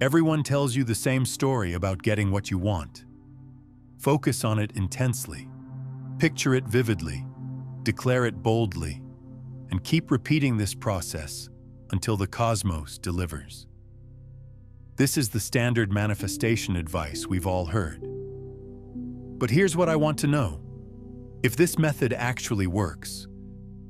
Everyone tells you the same story about getting what you want. Focus on it intensely. Picture it vividly. Declare it boldly. And keep repeating this process until the cosmos delivers. This is the standard manifestation advice we've all heard. But here's what I want to know. If this method actually works,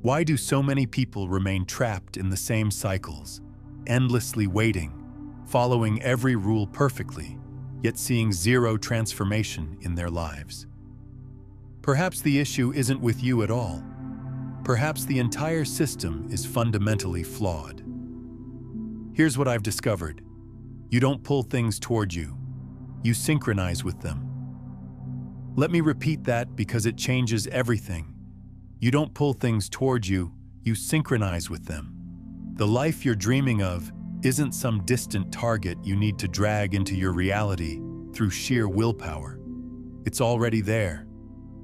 why do so many people remain trapped in the same cycles, endlessly waiting, following every rule perfectly, yet seeing zero transformation in their lives? Perhaps the issue isn't with you at all. Perhaps the entire system is fundamentally flawed. Here's what I've discovered. You don't pull things toward you. You synchronize with them. Let me repeat that because it changes everything. You don't pull things toward you, you synchronize with them. The life you're dreaming of isn't some distant target you need to drag into your reality through sheer willpower. It's already there,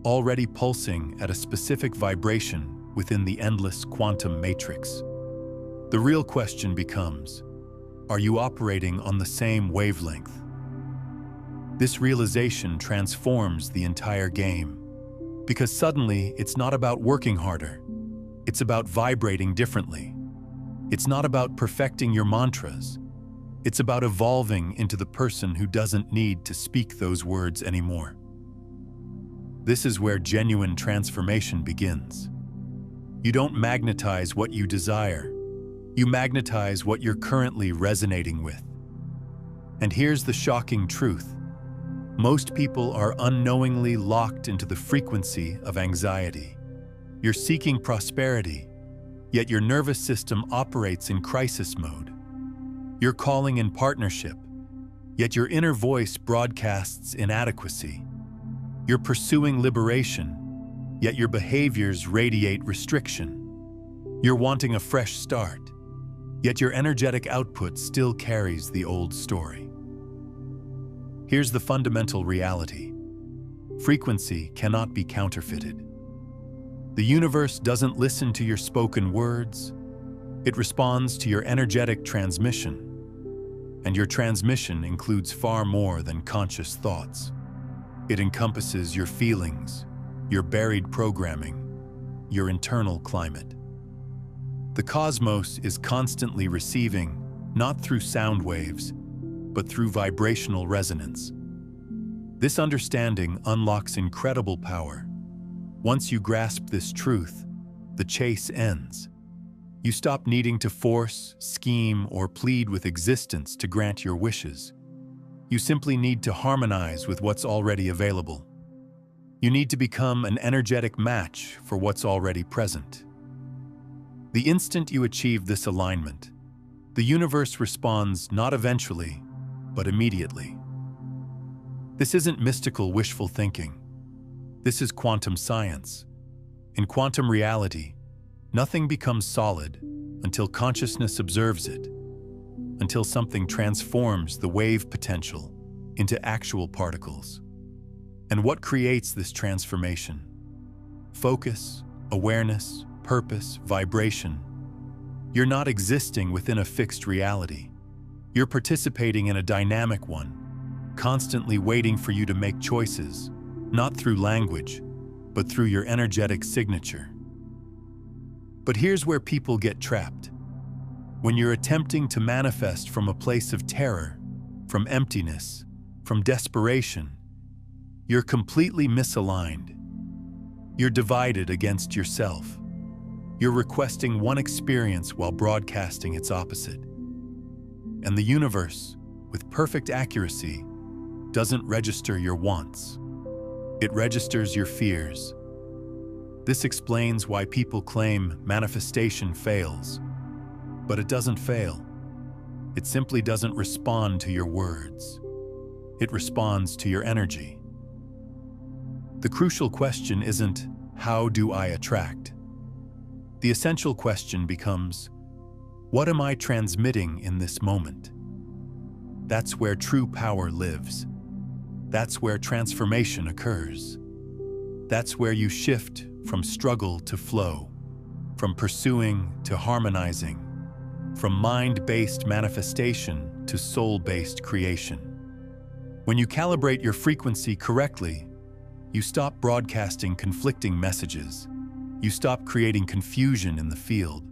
already pulsing at a specific vibration within the endless quantum matrix. The real question becomes, are you operating on the same wavelength? This realization transforms the entire game, because suddenly it's not about working harder, it's about vibrating differently. It's not about perfecting your mantras, it's about evolving into the person who doesn't need to speak those words anymore. This is where genuine transformation begins. You don't magnetize what you desire, you magnetize what you're currently resonating with. And here's the shocking truth. Most people are unknowingly locked into the frequency of anxiety. You're seeking prosperity, yet your nervous system operates in crisis mode. You're calling in partnership, yet your inner voice broadcasts inadequacy. You're pursuing liberation, yet your behaviors radiate restriction. You're wanting a fresh start, yet your energetic output still carries the old story. Here's the fundamental reality. Frequency cannot be counterfeited. The universe doesn't listen to your spoken words. It responds to your energetic transmission. And your transmission includes far more than conscious thoughts. It encompasses your feelings, your buried programming, your internal climate. The cosmos is constantly receiving, not through sound waves, but through vibrational resonance. This understanding unlocks incredible power. Once you grasp this truth, the chase ends. You stop needing to force, scheme, or plead with existence to grant your wishes. You simply need to harmonize with what's already available. You need to become an energetic match for what's already present. The instant you achieve this alignment, the universe responds not eventually, but immediately. This isn't mystical wishful thinking. This is quantum science. In quantum reality, nothing becomes solid until consciousness observes it, until something transforms the wave potential into actual particles. And what creates this transformation? Focus, awareness, purpose, vibration. You're not existing within a fixed reality. You're participating in a dynamic one, constantly waiting for you to make choices, not through language, but through your energetic signature. But here's where people get trapped. When you're attempting to manifest from a place of terror, from emptiness, from desperation, you're completely misaligned. You're divided against yourself. You're requesting one experience while broadcasting its opposite. And the universe, with perfect accuracy, doesn't register your wants. It registers your fears. This explains why people claim manifestation fails. But it doesn't fail. It simply doesn't respond to your words. It responds to your energy. The crucial question isn't, how do I attract? The essential question becomes, what am I transmitting in this moment? That's where true power lives. That's where transformation occurs. That's where you shift from struggle to flow, from pursuing to harmonizing, from mind-based manifestation to soul-based creation. When you calibrate your frequency correctly, you stop broadcasting conflicting messages. You stop creating confusion in the field.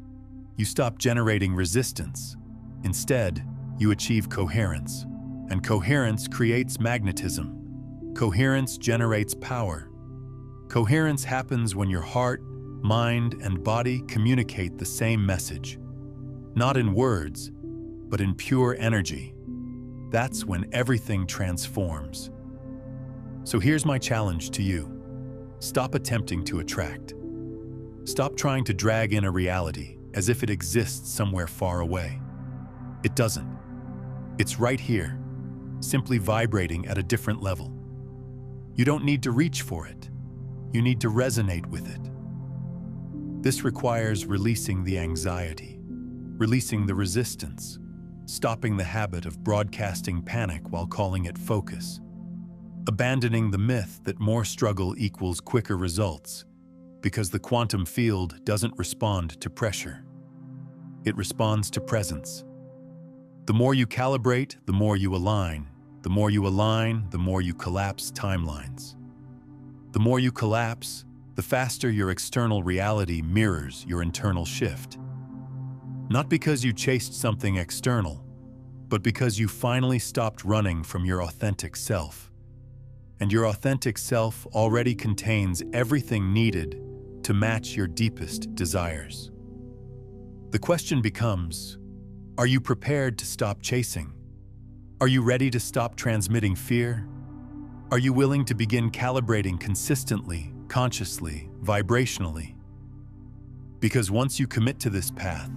You stop generating resistance. Instead, you achieve coherence. And coherence creates magnetism. Coherence generates power. Coherence happens when your heart, mind, and body communicate the same message. Not in words, but in pure energy. That's when everything transforms. So here's my challenge to you. Stop attempting to attract. Stop trying to drag in a reality as if it exists somewhere far away. It doesn't. It's right here, simply vibrating at a different level. You don't need to reach for it. You need to resonate with it. This requires releasing the anxiety, releasing the resistance, stopping the habit of broadcasting panic while calling it focus, abandoning the myth that more struggle equals quicker results, because the quantum field doesn't respond to pressure. It responds to presence. The more you calibrate, the more you align. The more you align, the more you collapse timelines. The more you collapse, the faster your external reality mirrors your internal shift. Not because you chased something external, but because you finally stopped running from your authentic self. And your authentic self already contains everything needed to match your deepest desires. The question becomes, are you prepared to stop chasing? Are you ready to stop transmitting fear? Are you willing to begin calibrating consistently, consciously, vibrationally? Because once you commit to this path,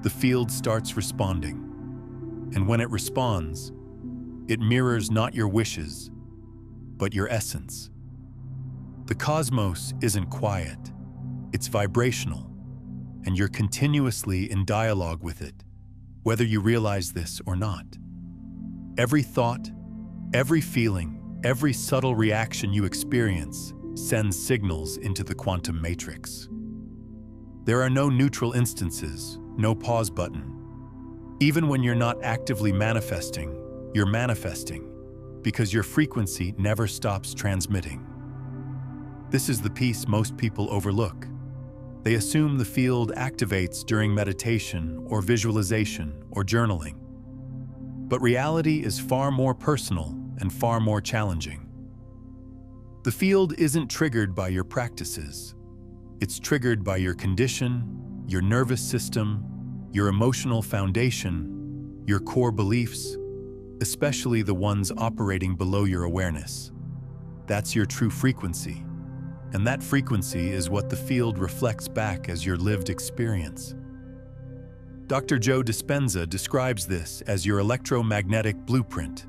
the field starts responding. And when it responds, it mirrors not your wishes, but your essence. The cosmos isn't quiet, it's vibrational, and you're continuously in dialogue with it, whether you realize this or not. Every thought, every feeling, every subtle reaction you experience sends signals into the quantum matrix. There are no neutral instances, no pause button. Even when you're not actively manifesting, you're manifesting because your frequency never stops transmitting. This is the piece most people overlook. They assume the field activates during meditation or visualization or journaling. But reality is far more personal and far more challenging. The field isn't triggered by your practices. It's triggered by your condition, your nervous system, your emotional foundation, your core beliefs, especially the ones operating below your awareness. That's your true frequency. And that frequency is what the field reflects back as your lived experience. Dr. Joe Dispenza describes this as your electromagnetic blueprint.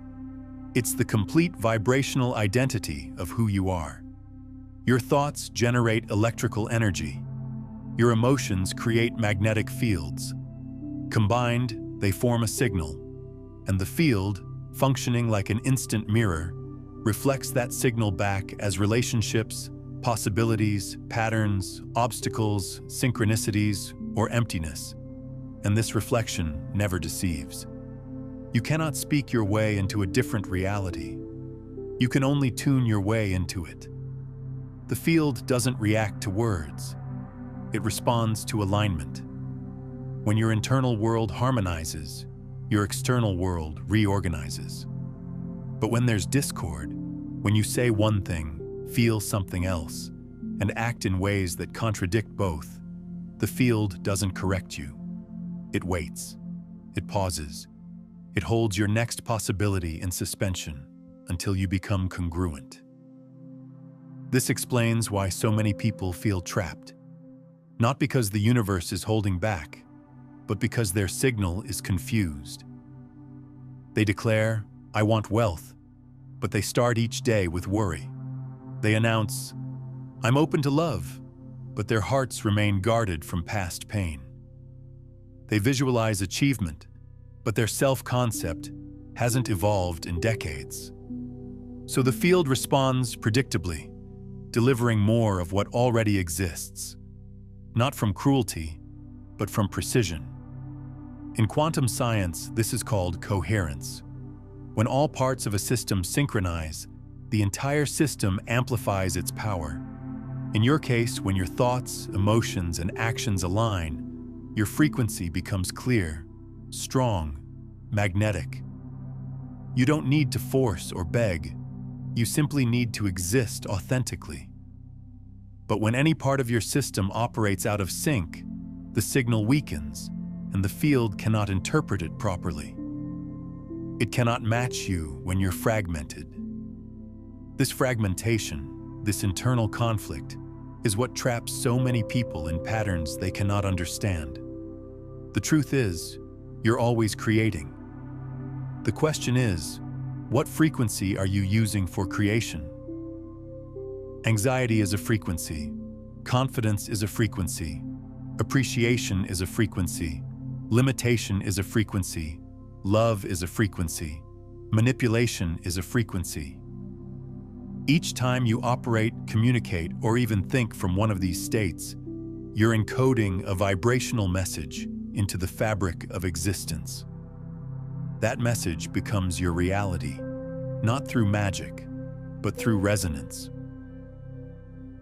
It's the complete vibrational identity of who you are. Your thoughts generate electrical energy. Your emotions create magnetic fields. Combined, they form a signal. And the field, functioning like an instant mirror, reflects that signal back as relationships, possibilities, patterns, obstacles, synchronicities, or emptiness. And this reflection never deceives. You cannot speak your way into a different reality. You can only tune your way into it. The field doesn't react to words. It responds to alignment. When your internal world harmonizes, your external world reorganizes. But when there's discord, when you say one thing, feel something else, and act in ways that contradict both, the field doesn't correct you. It waits. It pauses. It holds your next possibility in suspension until you become congruent. This explains why so many people feel trapped. Not because the universe is holding back, but because their signal is confused. They declare, "I want wealth," but they start each day with worry. They announce, "I'm open to love," but their hearts remain guarded from past pain. They visualize achievement, but their self-concept hasn't evolved in decades. So the field responds predictably, delivering more of what already exists, not from cruelty, but from precision. In quantum science, this is called coherence. When all parts of a system synchronize, the entire system amplifies its power. In your case, when your thoughts, emotions, and actions align, your frequency becomes clear, strong, magnetic. You don't need to force or beg. You simply need to exist authentically. But when any part of your system operates out of sync, the signal weakens, and the field cannot interpret it properly. It cannot match you when you're fragmented. This fragmentation, this internal conflict, is what traps so many people in patterns they cannot understand. The truth is, you're always creating. The question is, what frequency are you using for creation? Anxiety is a frequency. Confidence is a frequency. Appreciation is a frequency. Limitation is a frequency. Love is a frequency. Manipulation is a frequency. Each time you operate, communicate, or even think from one of these states, you're encoding a vibrational message into the fabric of existence. That message becomes your reality, not through magic, but through resonance.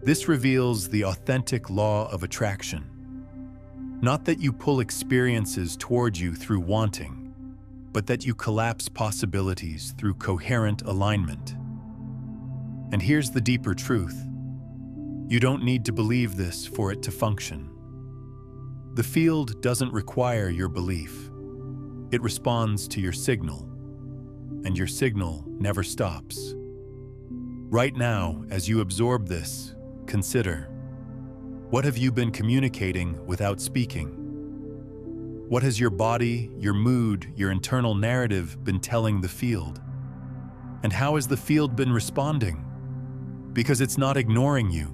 This reveals the authentic law of attraction. Not that you pull experiences toward you through wanting, but that you collapse possibilities through coherent alignment. And here's the deeper truth. You don't need to believe this for it to function. The field doesn't require your belief. It responds to your signal, and your signal never stops. Right now, as you absorb this, consider, what have you been communicating without speaking? What has your body, your mood, your internal narrative been telling the field? And how has the field been responding? Because it's not ignoring you.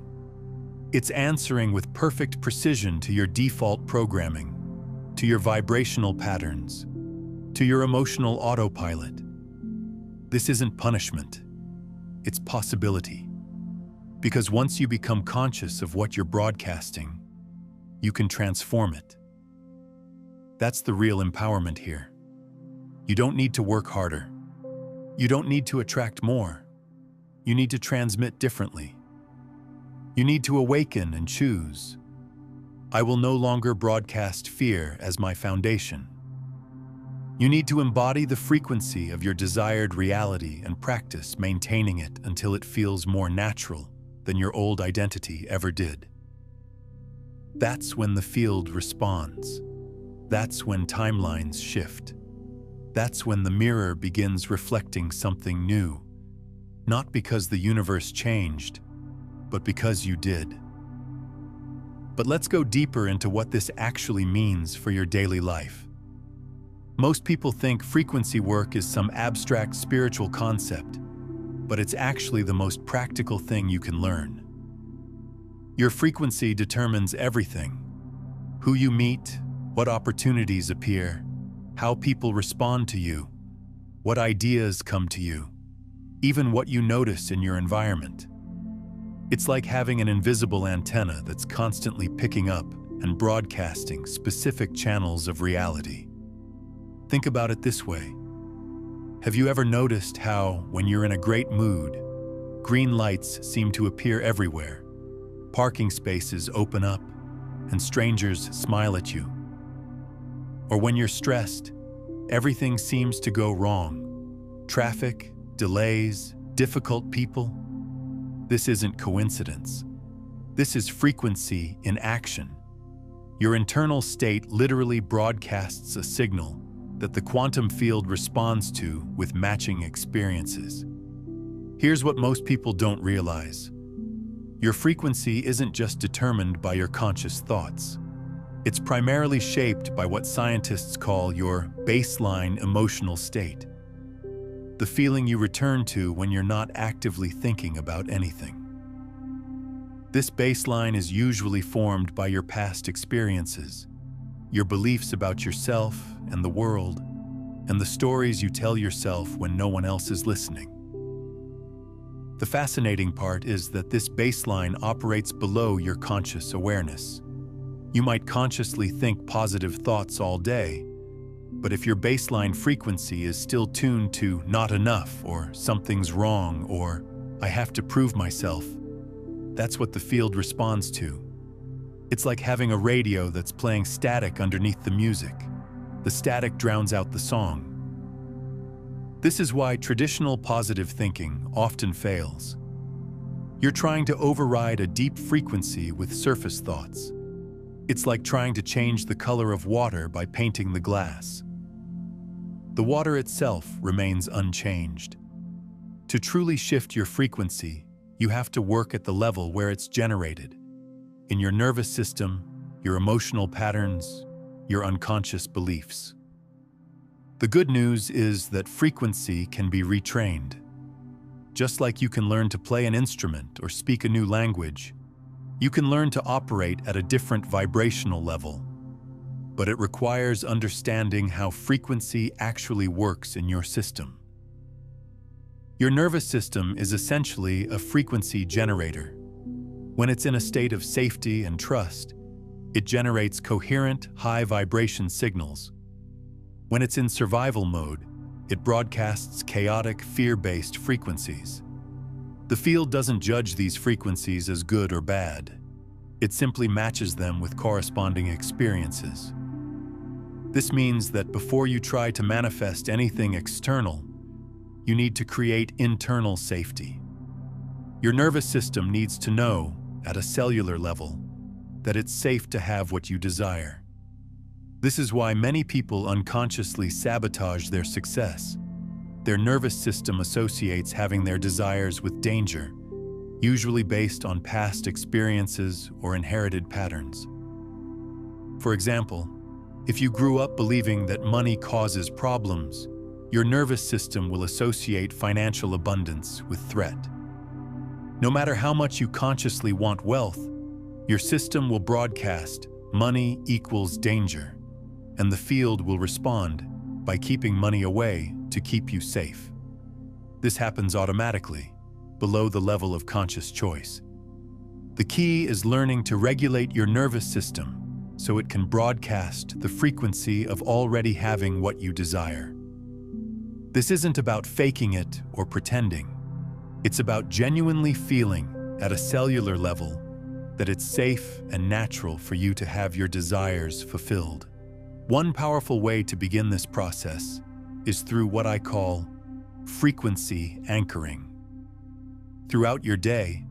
It's answering with perfect precision to your default programming, to your vibrational patterns, to your emotional autopilot. This isn't punishment. It's possibility. Because once you become conscious of what you're broadcasting, you can transform it. That's the real empowerment here. You don't need to work harder. You don't need to attract more. You need to transmit differently. You need to awaken and choose. I will no longer broadcast fear as my foundation. You need to embody the frequency of your desired reality and practice maintaining it until it feels more natural than your old identity ever did. That's when the field responds. That's when timelines shift. That's when the mirror begins reflecting something new, not because the universe changed, but because you did. But let's go deeper into what this actually means for your daily life. Most people think frequency work is some abstract spiritual concept, but it's actually the most practical thing you can learn. Your frequency determines everything: who you meet, what opportunities appear, how people respond to you, what ideas come to you, even what you notice in your environment. It's like having an invisible antenna that's constantly picking up and broadcasting specific channels of reality. Think about it this way. Have you ever noticed how, when you're in a great mood, green lights seem to appear everywhere, parking spaces open up, and strangers smile at you? Or when you're stressed, everything seems to go wrong. Traffic, delays, difficult people. This isn't coincidence. This is frequency in action. Your internal state literally broadcasts a signal that the quantum field responds to with matching experiences. Here's what most people don't realize. Your frequency isn't just determined by your conscious thoughts. It's primarily shaped by what scientists call your baseline emotional state. The feeling you return to when you're not actively thinking about anything. This baseline is usually formed by your past experiences, your beliefs about yourself and the world, and the stories you tell yourself when no one else is listening. The fascinating part is that this baseline operates below your conscious awareness. You might consciously think positive thoughts all day, But if your baseline frequency is still tuned to not enough, or something's wrong, or I have to prove myself, that's what the field responds to. It's like having a radio that's playing static underneath the music. The static drowns out the song. This is why traditional positive thinking often fails. You're trying to override a deep frequency with surface thoughts. It's like trying to change the color of water by painting the glass. The water itself remains unchanged. To truly shift your frequency, you have to work at the level where it's generated, in your nervous system, your emotional patterns, your unconscious beliefs. The good news is that frequency can be retrained. Just like you can learn to play an instrument or speak a new language, you can learn to operate at a different vibrational level. But it requires understanding how frequency actually works in your system. Your nervous system is essentially a frequency generator. When it's in a state of safety and trust, it generates coherent, high-vibration signals. When it's in survival mode, it broadcasts chaotic, fear-based frequencies. The field doesn't judge these frequencies as good or bad. It simply matches them with corresponding experiences. This means that before you try to manifest anything external, you need to create internal safety. Your nervous system needs to know, at a cellular level, that it's safe to have what you desire. This is why many people unconsciously sabotage their success. Their nervous system associates having their desires with danger, usually based on past experiences or inherited patterns. For example, if you grew up believing that money causes problems, your nervous system will associate financial abundance with threat. No matter how much you consciously want wealth, your system will broadcast money equals danger, and the field will respond by keeping money away to keep you safe. This happens automatically, below the level of conscious choice. The key is learning to regulate your nervous system so it can broadcast the frequency of already having what you desire. This isn't about faking it or pretending. It's about genuinely feeling, at a cellular level, that it's safe and natural for you to have your desires fulfilled. One powerful way to begin this process is through what I call frequency anchoring. Throughout your day,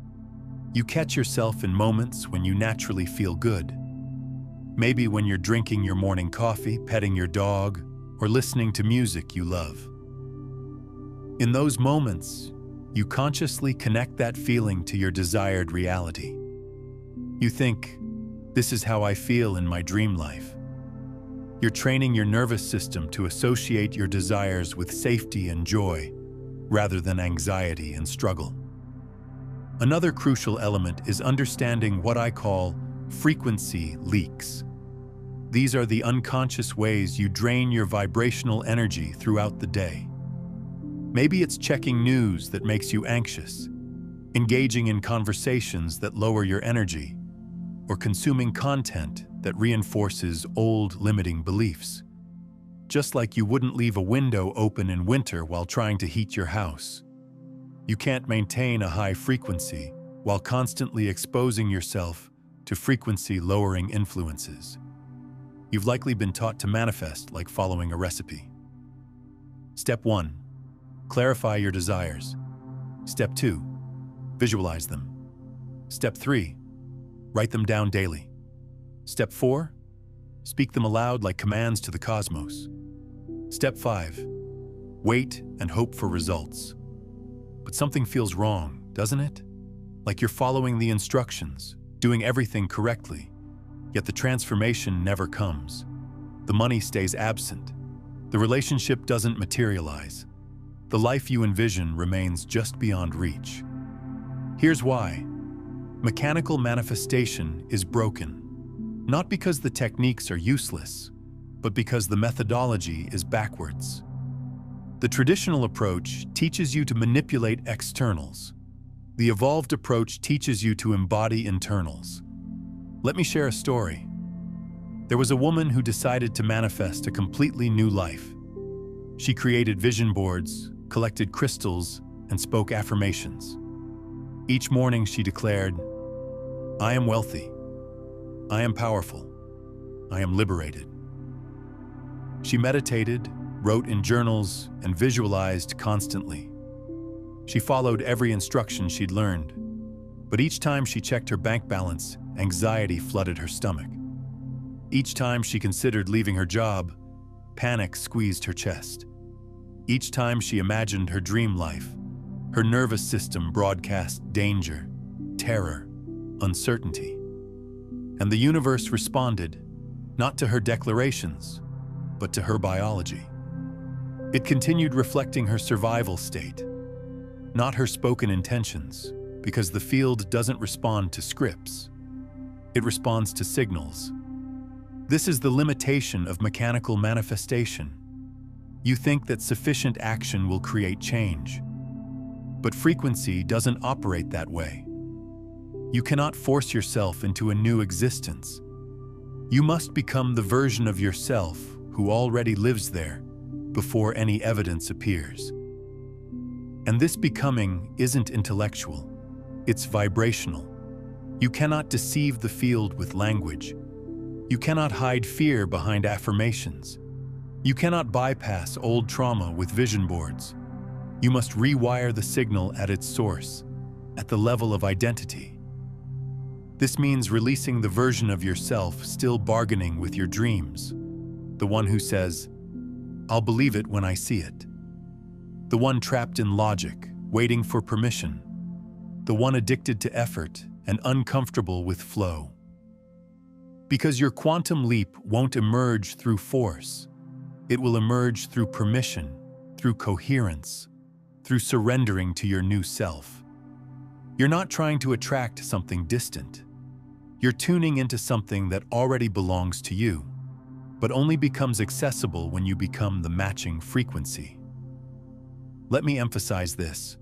you catch yourself in moments when you naturally feel good. Maybe when you're drinking your morning coffee, petting your dog, or listening to music you love. In those moments, you consciously connect that feeling to your desired reality. You think, this is how I feel in my dream life. You're training your nervous system to associate your desires with safety and joy, rather than anxiety and struggle. Another crucial element is understanding what I call frequency leaks. These are the unconscious ways you drain your vibrational energy throughout the day. Maybe it's checking news that makes you anxious, engaging in conversations that lower your energy, or consuming content that reinforces old limiting beliefs. Just like you wouldn't leave a window open in winter while trying to heat your house. You can't maintain a high frequency while constantly exposing yourself to frequency-lowering influences. You've likely been taught to manifest like following a recipe. Step 1. Clarify your desires. Step 2. Visualize them. Step 3. Write them down daily. Step 4. Speak them aloud like commands to the cosmos. Step 5. Wait and hope for results. But something feels wrong, doesn't it? Like you're following the instructions, doing everything correctly, yet the transformation never comes. The money stays absent. The relationship doesn't materialize. The life you envision remains just beyond reach. Here's why. Mechanical manifestation is broken. Not because the techniques are useless, but because the methodology is backwards. The traditional approach teaches you to manipulate externals. The evolved approach teaches you to embody internals. Let me share a story. There was a woman who decided to manifest a completely new life. She created vision boards, collected crystals, and spoke affirmations. Each morning she declared, "I am wealthy. I am powerful. I am liberated." She meditated, wrote in journals, and visualized constantly. She followed every instruction she'd learned, but each time she checked her bank balance, anxiety flooded her stomach. Each time she considered leaving her job, panic squeezed her chest. Each time she imagined her dream life, her nervous system broadcast danger, terror, uncertainty. And the universe responded, not to her declarations, but to her biology. It continued reflecting her survival state, not her spoken intentions, because the field doesn't respond to scripts. It responds to signals. This is the limitation of mechanical manifestation. You think that sufficient action will create change, but frequency doesn't operate that way. You cannot force yourself into a new existence. You must become the version of yourself who already lives there before any evidence appears. And this becoming isn't intellectual, it's vibrational. You cannot deceive the field with language. You cannot hide fear behind affirmations. You cannot bypass old trauma with vision boards. You must rewire the signal at its source, at the level of identity. This means releasing the version of yourself still bargaining with your dreams, the one who says, "I'll believe it when I see it." The one trapped in logic, waiting for permission. The one addicted to effort and uncomfortable with flow. Because your quantum leap won't emerge through force. It will emerge through permission, through coherence, through surrendering to your new self. You're not trying to attract something distant. You're tuning into something that already belongs to you, but only becomes accessible when you become the matching frequency. Let me emphasize this.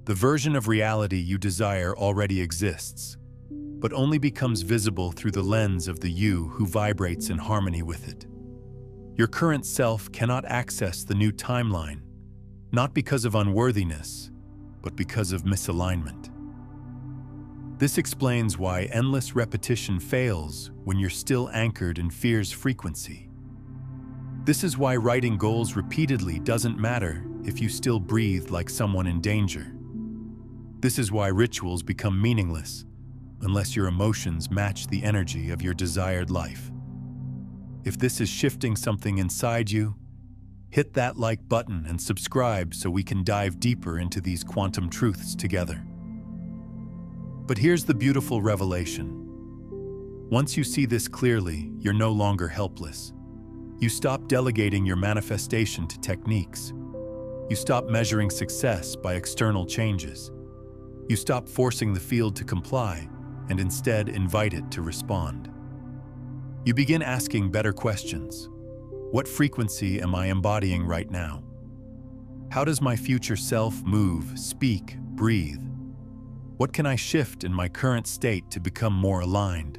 The version of reality you desire already exists, but only becomes visible through the lens of the you who vibrates in harmony with it. Your current self cannot access the new timeline, not because of unworthiness, but because of misalignment. This explains why endless repetition fails when you're still anchored in fear's frequency. This is why writing goals repeatedly doesn't matter if you still breathe like someone in danger. This is why rituals become meaningless unless your emotions match the energy of your desired life. If this is shifting something inside you, hit that like button and subscribe so we can dive deeper into these quantum truths together. But here's the beautiful revelation. Once you see this clearly, you're no longer helpless. You stop delegating your manifestation to techniques. You stop measuring success by external changes. You stop forcing the field to comply and instead invite it to respond. You begin asking better questions. What frequency am I embodying right now? How does my future self move, speak, breathe? What can I shift in my current state to become more aligned?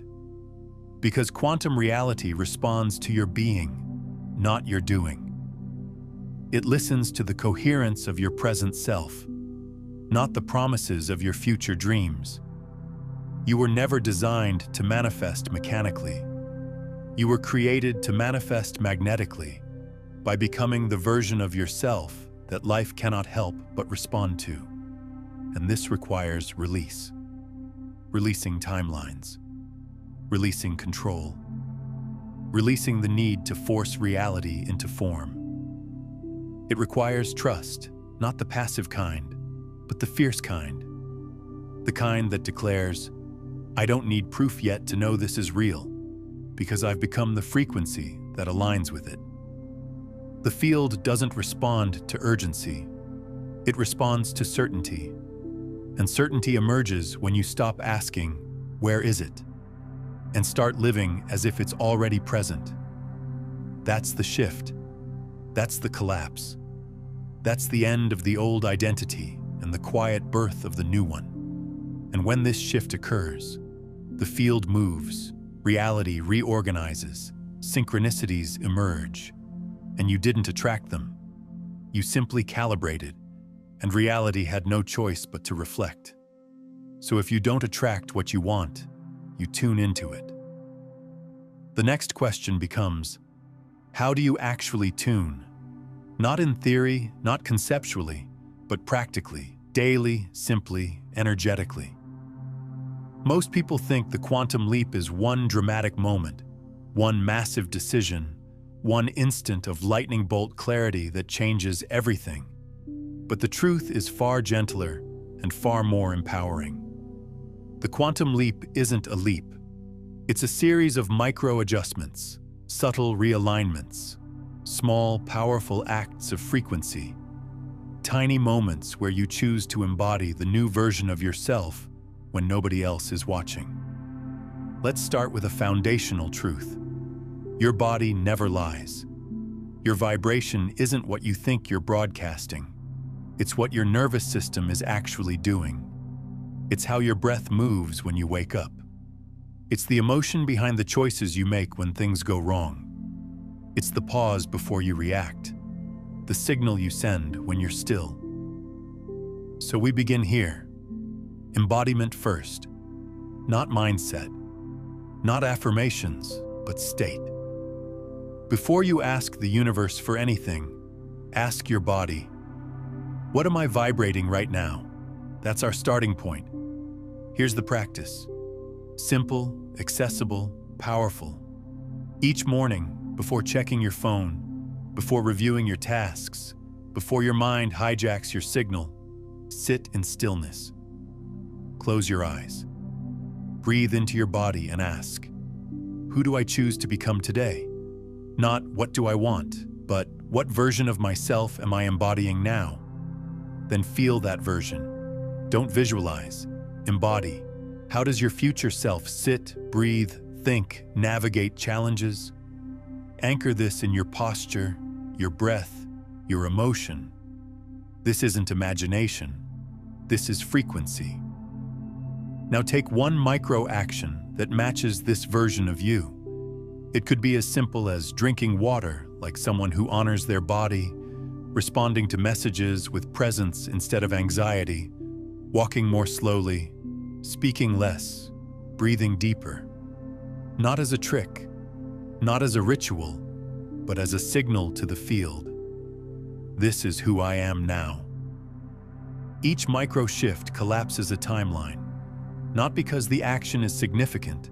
Because quantum reality responds to your being, not your doing. It listens to the coherence of your present self, not the promises of your future dreams. You were never designed to manifest mechanically. You were created to manifest magnetically by becoming the version of yourself that life cannot help but respond to. And this requires release. Releasing timelines. Releasing control. Releasing the need to force reality into form. It requires trust, not the passive kind, but the fierce kind. The kind that declares, "I don't need proof yet to know this is real, because I've become the frequency that aligns with it." The field doesn't respond to urgency. It responds to certainty. And certainty emerges when you stop asking, "Where is it?" and start living as if it's already present. That's the shift. That's the collapse. That's the end of the old identity and the quiet birth of the new one. And when this shift occurs, the field moves, reality reorganizes, synchronicities emerge, and you didn't attract them. You simply calibrated, and reality had no choice but to reflect. So if you don't attract what you want, you tune into it. The next question becomes, how do you actually tune? Not in theory, not conceptually, but practically, daily, simply, energetically. Most people think the quantum leap is one dramatic moment, one massive decision, one instant of lightning bolt clarity that changes everything. But the truth is far gentler and far more empowering. The quantum leap isn't a leap. It's a series of micro-adjustments, subtle realignments, small, powerful acts of frequency, tiny moments where you choose to embody the new version of yourself when nobody else is watching. Let's start with a foundational truth. Your body never lies. Your vibration isn't what you think you're broadcasting. It's what your nervous system is actually doing. It's how your breath moves when you wake up. It's the emotion behind the choices you make when things go wrong. It's the pause before you react, the signal you send when you're still. So we begin here. Embodiment first. Not mindset, not affirmations, but state. Before you ask the universe for anything, ask your body, what am I vibrating right now? That's our starting point. Here's the practice. Simple, accessible, powerful. Each morning, before checking your phone, before reviewing your tasks, before your mind hijacks your signal, sit in stillness. Close your eyes. Breathe into your body and ask, who do I choose to become today? Not what do I want, but what version of myself am I embodying now? Then feel that version. Don't visualize, embody. How does your future self sit, breathe, think, navigate challenges? Anchor this in your posture, your breath, your emotion. This isn't imagination. This is frequency. Now take one micro action that matches this version of you. It could be as simple as drinking water like someone who honors their body, responding to messages with presence instead of anxiety, walking more slowly, speaking less, breathing deeper. Not as a trick, not as a ritual, but as a signal to the field. This is who I am now. Each micro shift collapses a timeline, not because the action is significant,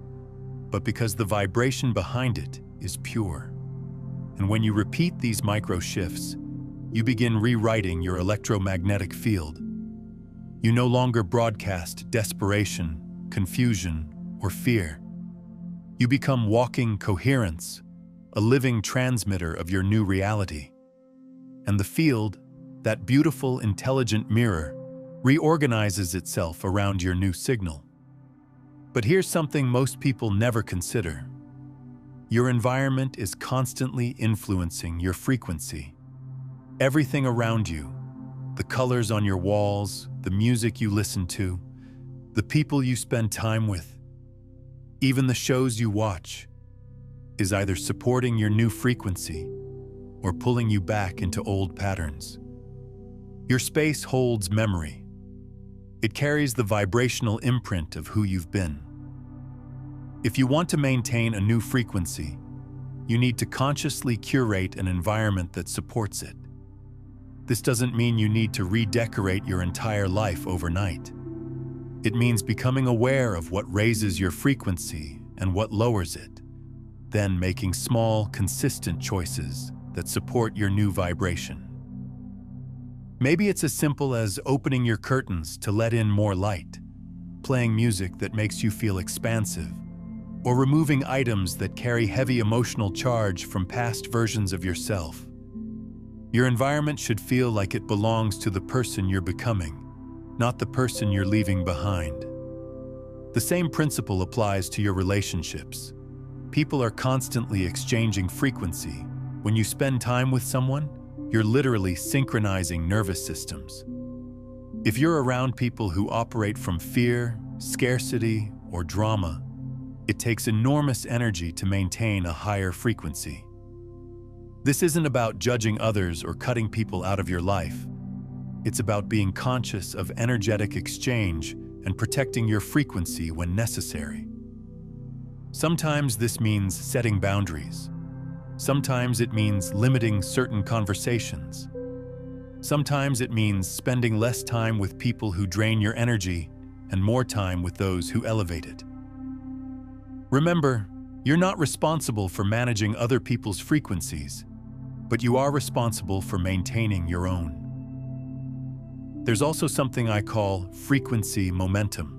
but because the vibration behind it is pure. And when you repeat these micro shifts, you begin rewriting your electromagnetic field. You no longer broadcast desperation, confusion, or fear. You become walking coherence, a living transmitter of your new reality. And the field, that beautiful, intelligent mirror, reorganizes itself around your new signal. But here's something most people never consider. Your environment is constantly influencing your frequency. Everything around you, the colors on your walls, the music you listen to, the people you spend time with, even the shows you watch, is either supporting your new frequency or pulling you back into old patterns. Your space holds memory. It carries the vibrational imprint of who you've been. If you want to maintain a new frequency, you need to consciously curate an environment that supports it. This doesn't mean you need to redecorate your entire life overnight. It means becoming aware of what raises your frequency and what lowers it, then making small, consistent choices that support your new vibration. Maybe it's as simple as opening your curtains to let in more light, playing music that makes you feel expansive, or removing items that carry heavy emotional charge from past versions of yourself. Your environment should feel like it belongs to the person you're becoming, not the person you're leaving behind. The same principle applies to your relationships. People are constantly exchanging frequency. When you spend time with someone, you're literally synchronizing nervous systems. If you're around people who operate from fear, scarcity, or drama, It takes enormous energy to maintain a higher frequency. This isn't about judging others or cutting people out of your life. It's about being conscious of energetic exchange and protecting your frequency when necessary. Sometimes this means setting boundaries. Sometimes it means limiting certain conversations. Sometimes it means spending less time with people who drain your energy and more time with those who elevate it. Remember, you're not responsible for managing other people's frequencies, but you are responsible for maintaining your own. There's also something I call frequency momentum.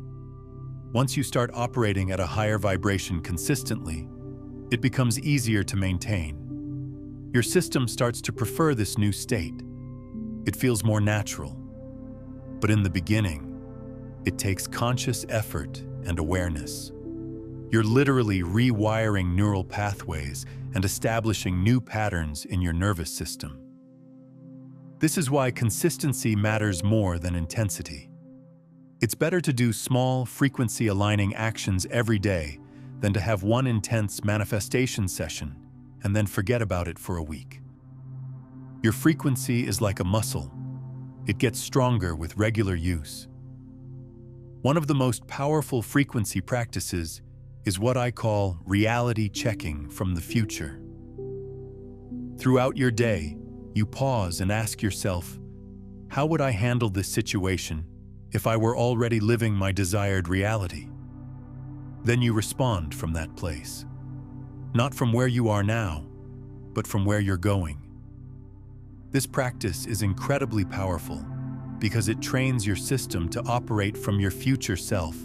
Once you start operating at a higher vibration consistently, it becomes easier to maintain. Your system starts to prefer this new state. It feels more natural. But in the beginning, it takes conscious effort and awareness. You're literally rewiring neural pathways and establishing new patterns in your nervous system. This is why consistency matters more than intensity. It's better to do small, frequency-aligning actions every day than to have one intense manifestation session and then forget about it for a week. Your frequency is like a muscle. It gets stronger with regular use. One of the most powerful frequency practices is what I call reality checking from the future. Throughout your day, you pause and ask yourself, how would I handle this situation if I were already living my desired reality? Then you respond from that place. Not from where you are now, but from where you're going. This practice is incredibly powerful because it trains your system to operate from your future self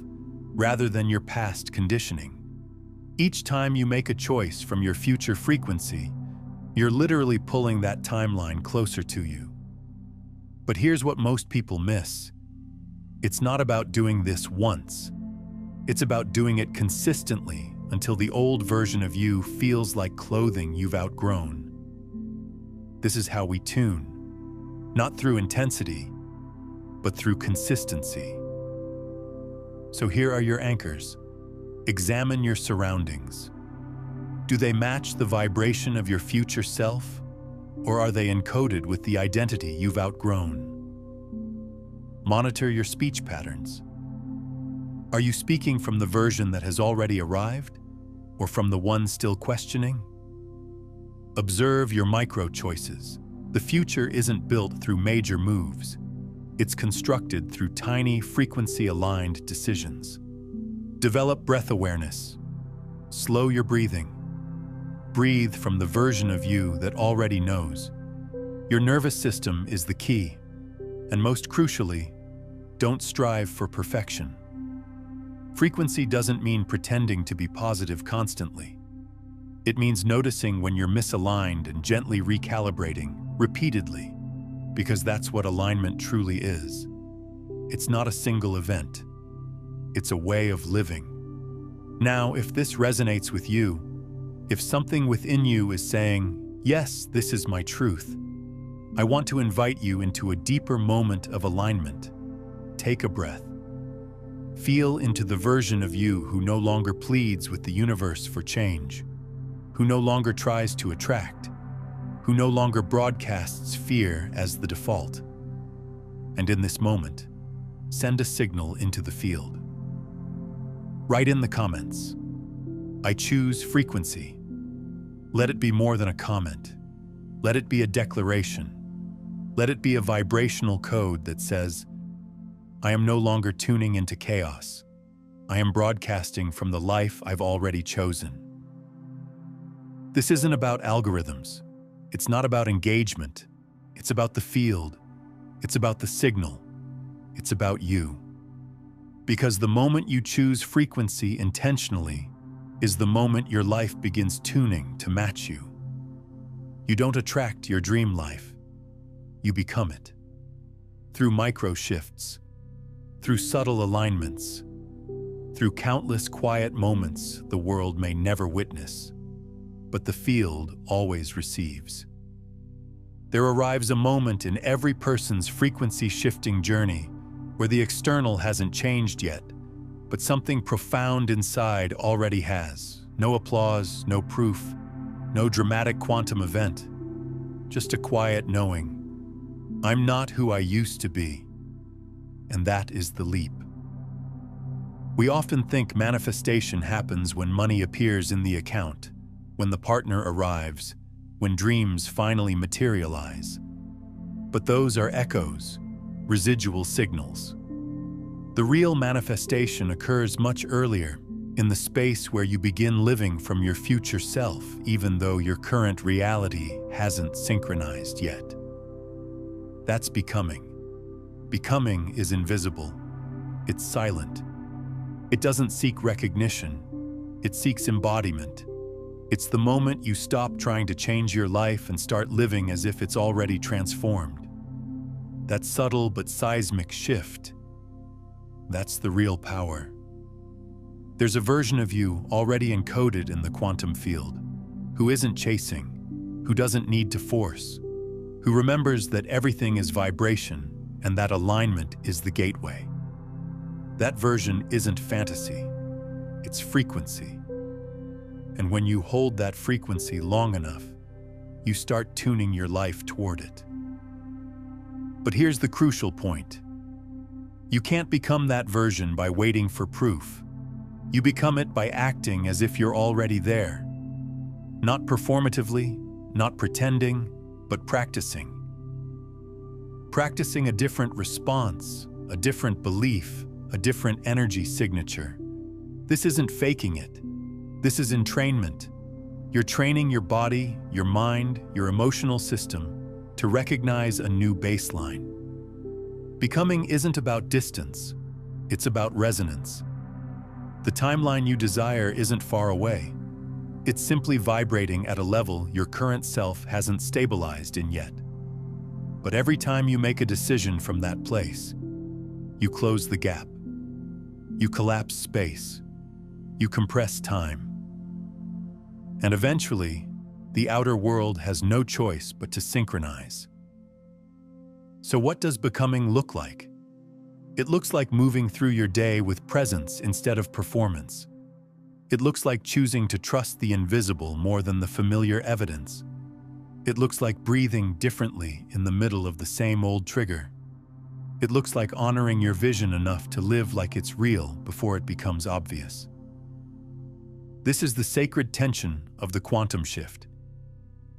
rather than your past conditioning. Each time you make a choice from your future frequency, you're literally pulling that timeline closer to you. But here's what most people miss. It's not about doing this once. It's about doing it consistently until the old version of you feels like clothing you've outgrown. This is how we tune, not through intensity, but through consistency. So here are your anchors. Examine your surroundings. Do they match the vibration of your future self, or are they encoded with the identity you've outgrown? Monitor your speech patterns. Are you speaking from the version that has already arrived, or from the one still questioning? Observe your micro-choices. The future isn't built through major moves. It's constructed through tiny, frequency-aligned decisions. Develop breath awareness. Slow your breathing. Breathe from the version of you that already knows. Your nervous system is the key. And most crucially, don't strive for perfection. Frequency doesn't mean pretending to be positive constantly. It means noticing when you're misaligned and gently recalibrating, repeatedly, because that's what alignment truly is. It's not a single event. It's a way of living. Now, if this resonates with you, if something within you is saying, yes, this is my truth, I want to invite you into a deeper moment of alignment. Take a breath. Feel into the version of you who no longer pleads with the universe for change, who no longer tries to attract, who no longer broadcasts fear as the default. And in this moment, send a signal into the field. Write in the comments, I choose frequency. Let it be more than a comment. Let it be a declaration. Let it be a vibrational code that says, I am no longer tuning into chaos. I am broadcasting from the life I've already chosen. This isn't about algorithms. It's not about engagement. It's about the field. It's about the signal. It's about you. Because the moment you choose frequency intentionally is the moment your life begins tuning to match you. You don't attract your dream life. You become it. Through micro shifts, through subtle alignments, through countless quiet moments the world may never witness, but the field always receives. There arrives a moment in every person's frequency-shifting journey where the external hasn't changed yet, but something profound inside already has. No applause, no proof, no dramatic quantum event, just a quiet knowing. I'm not who I used to be, and that is the leap. We often think manifestation happens when money appears in the account, when the partner arrives, when dreams finally materialize. But those are echoes, residual signals. The real manifestation occurs much earlier, in the space where you begin living from your future self, even though your current reality hasn't synchronized yet. That's becoming. Becoming is invisible. It's silent. It doesn't seek recognition. It seeks embodiment. It's the moment you stop trying to change your life and start living as if it's already transformed. That subtle but seismic shift, that's the real power. There's a version of you already encoded in the quantum field, who isn't chasing, who doesn't need to force, who remembers that everything is vibration and that alignment is the gateway. That version isn't fantasy, it's frequency. And when you hold that frequency long enough, you start tuning your life toward it. But here's the crucial point. You can't become that version by waiting for proof. You become it by acting as if you're already there. Not performatively, not pretending, but practicing. Practicing a different response, a different belief, a different energy signature. This isn't faking it. This is entrainment. You're training your body, your mind, your emotional system to recognize a new baseline. Becoming isn't about distance, it's about resonance. The timeline you desire isn't far away. It's simply vibrating at a level your current self hasn't stabilized in yet. But every time you make a decision from that place, you close the gap. You collapse space. You compress time. And eventually, the outer world has no choice but to synchronize. So what does becoming look like? It looks like moving through your day with presence instead of performance. It looks like choosing to trust the invisible more than the familiar evidence. It looks like breathing differently in the middle of the same old trigger. It looks like honoring your vision enough to live like it's real before it becomes obvious. This is the sacred tension of the quantum shift.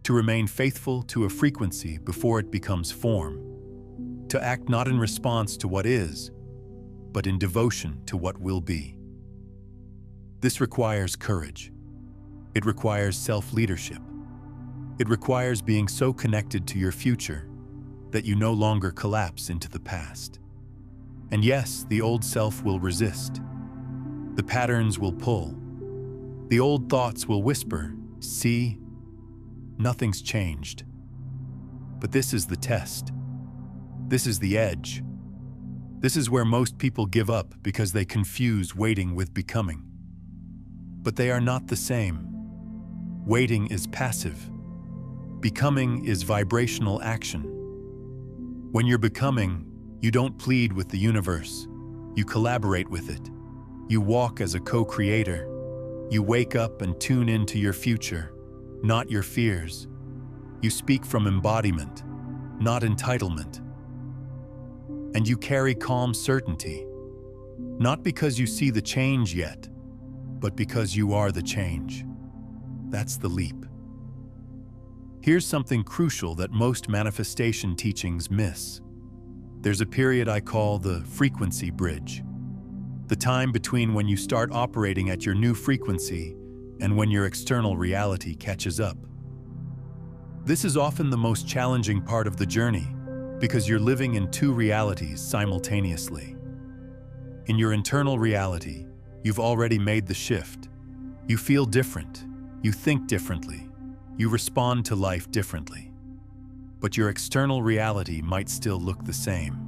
To remain faithful to a frequency before it becomes form. To act not in response to what is, but in devotion to what will be. This requires courage. It requires self-leadership. It requires being so connected to your future that you no longer collapse into the past. And yes, the old self will resist. The patterns will pull. The old thoughts will whisper, "See, nothing's changed." But this is the test. This is the edge. This is where most people give up because they confuse waiting with becoming. But they are not the same. Waiting is passive. Becoming is vibrational action. When you're becoming, you don't plead with the universe. You collaborate with it. You walk as a co-creator. You wake up and tune into your future, not your fears. You speak from embodiment, not entitlement. And you carry calm certainty, not because you see the change yet, but because you are the change. That's the leap. Here's something crucial that most manifestation teachings miss. There's a period I call the frequency bridge. The time between when you start operating at your new frequency and when your external reality catches up. This is often the most challenging part of the journey because you're living in two realities simultaneously. In your internal reality, you've already made the shift. You feel different. You think differently. You respond to life differently. But your external reality might still look the same.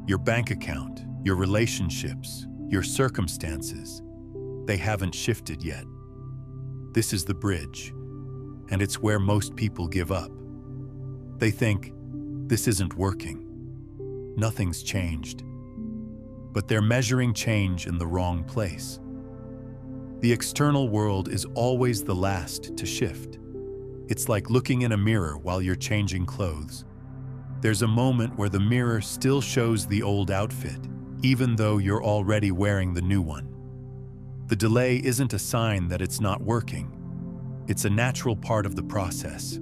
Your bank account, your relationships, your circumstances, they haven't shifted yet. This is the bridge, and it's where most people give up. They think, this isn't working. Nothing's changed. but they're measuring change in the wrong place. The external world is always the last to shift. It's like looking in a mirror while you're changing clothes. There's a moment where the mirror still shows the old outfit, even though you're already wearing the new one. The delay isn't a sign that it's not working. It's a natural part of the process.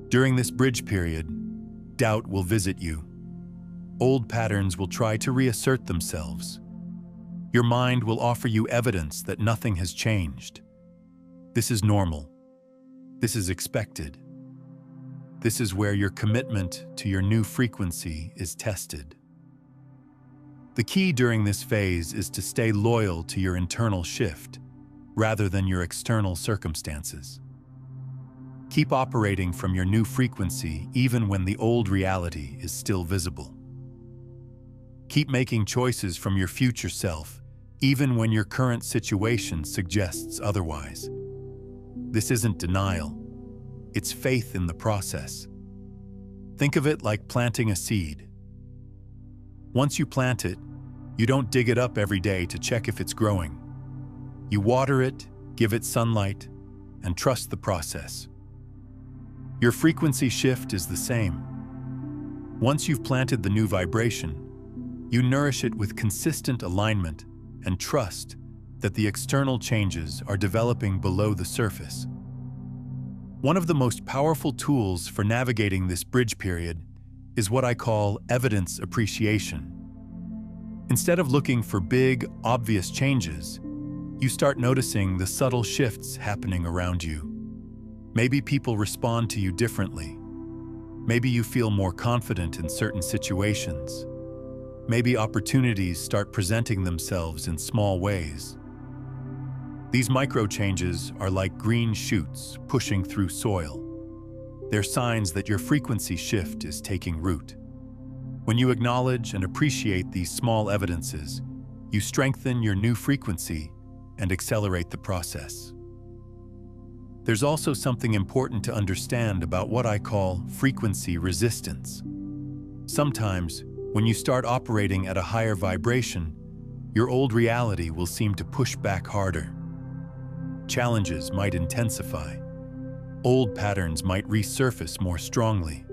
During this bridge period, doubt will visit you. Old patterns will try to reassert themselves. Your mind will offer you evidence that nothing has changed. This is normal. This is expected. This is where your commitment to your new frequency is tested. The key during this phase is to stay loyal to your internal shift, rather than your external circumstances. Keep operating from your new frequency even when the old reality is still visible. Keep making choices from your future self, even when your current situation suggests otherwise. This isn't denial. It's faith in the process. Think of it like planting a seed. Once you plant it, you don't dig it up every day to check if it's growing. You water it, give it sunlight, and trust the process. Your frequency shift is the same. Once you've planted the new vibration, you nourish it with consistent alignment and trust that the external changes are developing below the surface. One of the most powerful tools for navigating this bridge period is what I call evidence appreciation. Instead of looking for big, obvious changes, you start noticing the subtle shifts happening around you. Maybe people respond to you differently. Maybe you feel more confident in certain situations. Maybe opportunities start presenting themselves in small ways. These micro changes are like green shoots pushing through soil. They're signs that your frequency shift is taking root. When you acknowledge and appreciate these small evidences, you strengthen your new frequency and accelerate the process. There's also something important to understand about what I call frequency resistance. Sometimes, when you start operating at a higher vibration, your old reality will seem to push back harder. Challenges might intensify. Old patterns might resurface more strongly.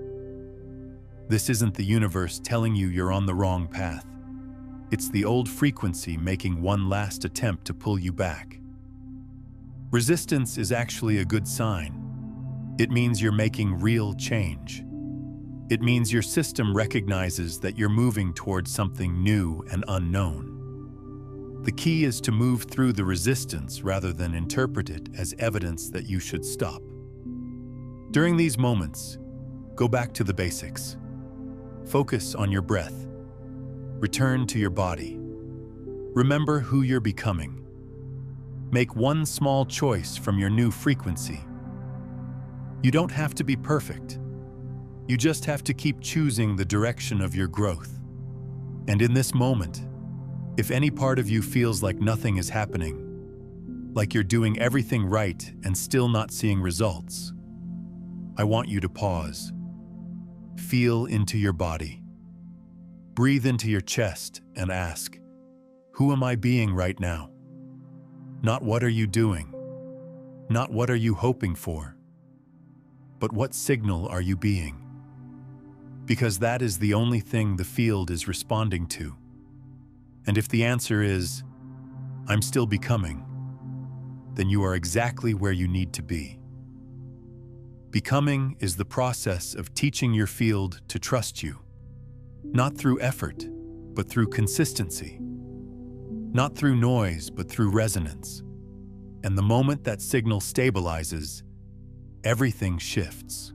This isn't the universe telling you you're on the wrong path. It's the old frequency making one last attempt to pull you back. Resistance is actually a good sign. It means you're making real change. It means your system recognizes that you're moving towards something new and unknown. The key is to move through the resistance rather than interpret it as evidence that you should stop. During these moments, go back to the basics. Focus on your breath. Return to your body. Remember who you're becoming. Make one small choice from your new frequency. You don't have to be perfect. You just have to keep choosing the direction of your growth. And in this moment, if any part of you feels like nothing is happening, like you're doing everything right and still not seeing results, I want you to pause. Feel into your body. Breathe into your chest and ask, who am I being right now? Not what are you doing? Not what are you hoping for? But what signal are you being? Because that is the only thing the field is responding to. And if the answer is, I'm still becoming, then you are exactly where you need to be. Becoming is the process of teaching your field to trust you, not through effort, but through consistency, not through noise, but through resonance. And the moment that signal stabilizes, everything shifts.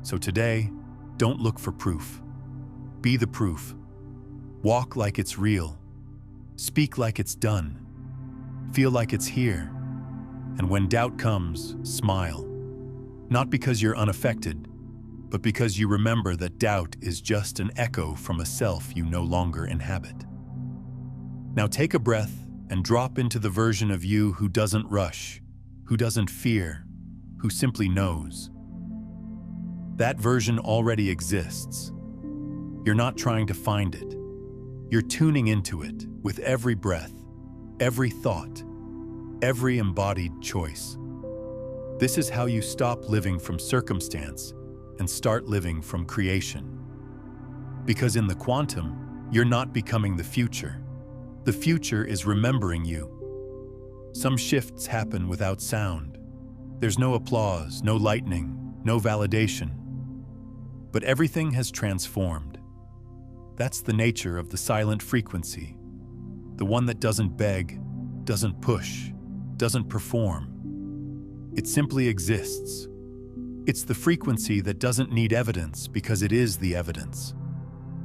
So today, don't look for proof. Be the proof. Walk like it's real. Speak like it's done. Feel like it's here. And when doubt comes, smile. Not because you're unaffected, but because you remember that doubt is just an echo from a self you no longer inhabit. Now take a breath and drop into the version of you who doesn't rush, who doesn't fear, who simply knows. That version already exists. You're not trying to find it. You're tuning into it with every breath, every thought, every embodied choice. This is how you stop living from circumstance and start living from creation. Because in the quantum, you're not becoming the future. The future is remembering you. Some shifts happen without sound. There's no applause, no lightning, no validation. But everything has transformed. That's the nature of the silent frequency, the one that doesn't beg, doesn't push, doesn't perform. It simply exists. It's the frequency that doesn't need evidence because it is the evidence.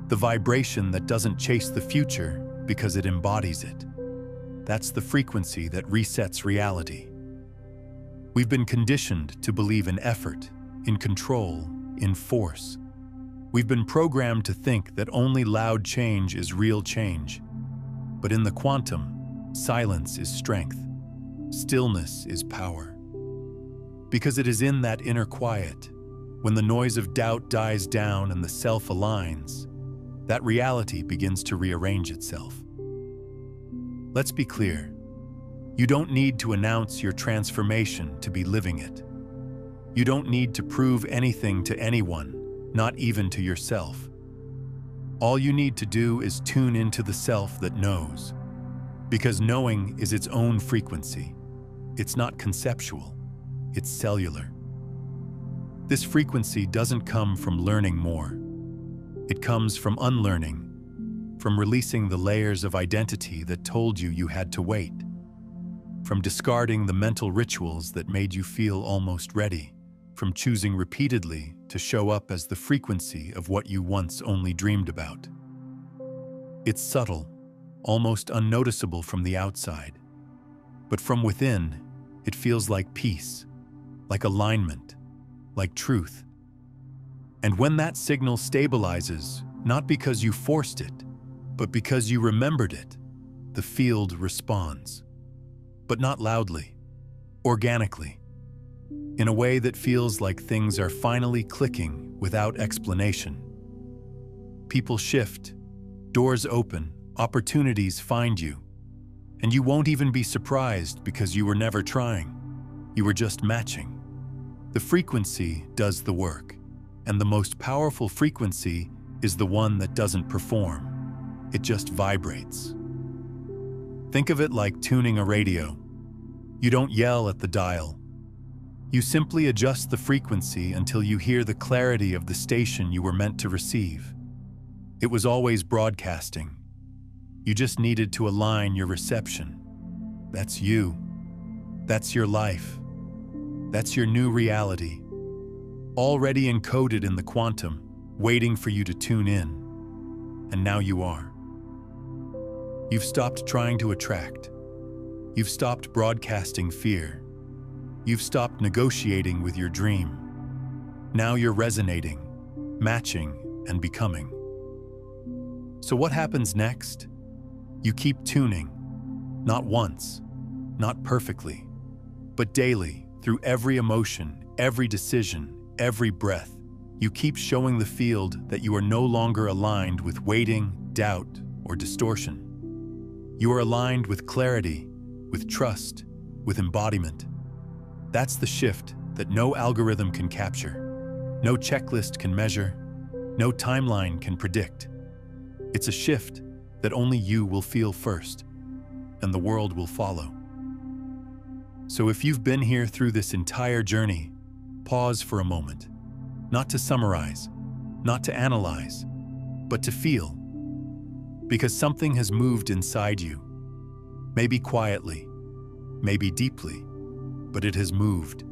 The vibration that doesn't chase the future because it embodies it. That's the frequency that resets reality. We've been conditioned to believe in effort, in control, in force. We've been programmed to think that only loud change is real change. But in the quantum, silence is strength. Stillness is power. Because it is in that inner quiet, when the noise of doubt dies down and the self aligns, that reality begins to rearrange itself. Let's be clear. You don't need to announce your transformation to be living it. You don't need to prove anything to anyone, not even to yourself. All you need to do is tune into the self that knows. Because knowing is its own frequency. It's not conceptual, it's cellular. This frequency doesn't come from learning more. It comes from unlearning, from releasing the layers of identity that told you you had to wait, from discarding the mental rituals that made you feel almost ready, from choosing repeatedly to show up as the frequency of what you once only dreamed about. It's subtle, almost unnoticeable from the outside, but from within, it feels like peace, like alignment, like truth. And when that signal stabilizes, not because you forced it, but because you remembered it, the field responds. But not loudly, organically, in a way that feels like things are finally clicking without explanation. People shift, doors open, opportunities find you, and you won't even be surprised because you were never trying. You were just matching. The frequency does the work, and the most powerful frequency is the one that doesn't perform. It just vibrates. Think of it like tuning a radio. You don't yell at the dial. You simply adjust the frequency until you hear the clarity of the station you were meant to receive. It was always broadcasting. You just needed to align your reception. That's you. That's your life. That's your new reality. Already encoded in the quantum, waiting for you to tune in. And now you are. You've stopped trying to attract. You've stopped broadcasting fear. You've stopped negotiating with your dream. Now you're resonating, matching, and becoming. So what happens next? You keep tuning, not once, not perfectly, but daily, through every emotion, every decision, every breath. You keep showing the field that you are no longer aligned with waiting, doubt, or distortion. You are aligned with clarity, with trust, with embodiment. That's the shift that no algorithm can capture, no checklist can measure, no timeline can predict. It's a shift that only you will feel first, and the world will follow. So if you've been here through this entire journey, pause for a moment, not to summarize, not to analyze, but to feel. Because something has moved inside you, maybe quietly, maybe deeply, but it has moved,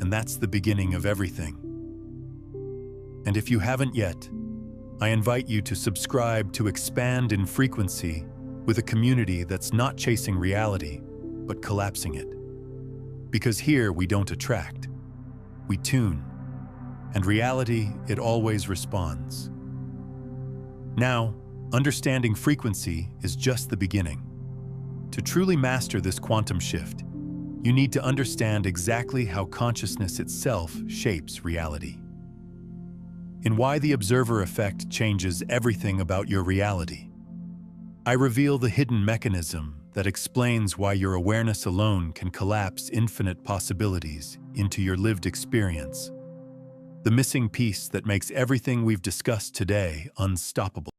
and that's the beginning of everything. And if you haven't yet, I invite you to subscribe to Expand in Frequency with a community that's not chasing reality, but collapsing it. Because here we don't attract, we tune, and reality, it always responds. Now, understanding frequency is just the beginning. To truly master this quantum shift, you need to understand exactly how consciousness itself shapes reality. And why the observer effect changes everything about your reality. I reveal the hidden mechanism that explains why your awareness alone can collapse infinite possibilities into your lived experience. The missing piece that makes everything we've discussed today unstoppable.